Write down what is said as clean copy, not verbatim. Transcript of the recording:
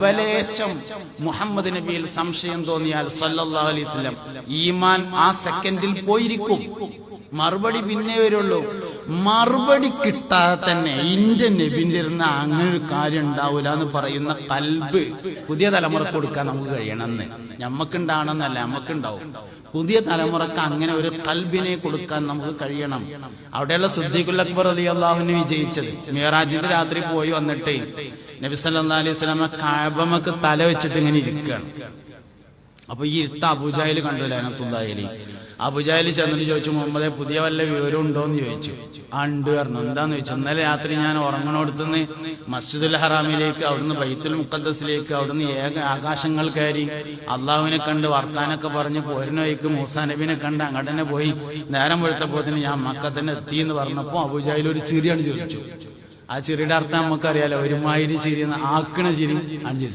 ലവലേശം മുഹമ്മദ് നബിയിൽ സംശയം തോന്നിയാൽ സല്ലല്ലാഹു അലൈഹി വസല്ലം ഈമാൻ ആ സെക്കൻഡിൽ പോയിരിക്കും. മറുപടി പിന്നെ വരുള്ളൂ. മറുപടി കിട്ടാതെ തന്നെ ഇന്റെ നബിന്റെ ഇരുന്ന് അങ്ങനെ ഒരു കാര്യം ഉണ്ടാവൂല എന്ന് പറയുന്ന കൽബ് പുതിയ തലമുറക്ക് കൊടുക്കാൻ നമുക്ക് കഴിയണമെന്ന്. ഞമ്മക്കുണ്ടാവണമെന്നല്ല, നമുക്കുണ്ടാവും. പുതിയ തലമുറക്ക് അങ്ങനെ ഒരു കൽബിനെ കൊടുക്കാൻ നമുക്ക് കഴിയണം. അവിടെയുള്ള സിദ്ദീഖുൽ അക്ബർ റളിയല്ലാഹു അൻഹു വിജയിച്ചത് മിഅ്റാജിന്റെ രാത്രി പോയി വന്നിട്ട് നബി സല്ലല്ലാഹു അലൈഹി വസല്ലം കഅബമക്ക് തല വെച്ചിട്ട് ഇങ്ങനെ ഇരിക്കുകയാണ്. അപ്പൊ ഈ ഇരുത്ത അബൂജഹൽ കണ്ടു ലഅനത്തുല്ലാഹി അലൈഹി. അബൂജഹൽ ചെന്നിട്ട് ചോദിച്ചു, മുഹമ്മദെ പുതിയ വല്ല വിവരം ഉണ്ടോന്ന് ചോദിച്ചു. ഉണ്ട് പറഞ്ഞു. എന്താന്ന് ചോദിച്ചു, ഇന്നലെ രാത്രി ഞാൻ ഉറങ്ങണോടത്തുനിന്ന് മസ്ജിദുൽ ഹറാമിലേക്ക്, അവിടുന്ന് ബൈത്തുൽ മുഖദ്ദസിലേക്ക്, അവിടുന്ന് ആകാശങ്ങൾ കയറി അള്ളാഹുവിനെ കണ്ട് വർത്താനൊക്കെ പറഞ്ഞ് പോരുന്ന വഴിക്ക് മൂസാ നബിനെ കണ്ട് അങ്ങോട്ട് തന്നെ പോയി. നേരം വെളുത്തപ്പോത്തിന് ഞാൻ മക്കത്തന്നെ എത്തി എന്ന് പറഞ്ഞപ്പോ അബൂജഹൽ ഒരു ചിരിയാണ് ചോദിച്ചു. ആ ചിരിയുടെ അർത്ഥം നമുക്കറിയാലോ, ഒരുമാതിരി ചിരി, ആക്കണ ചിരി ആണ് ചിരി.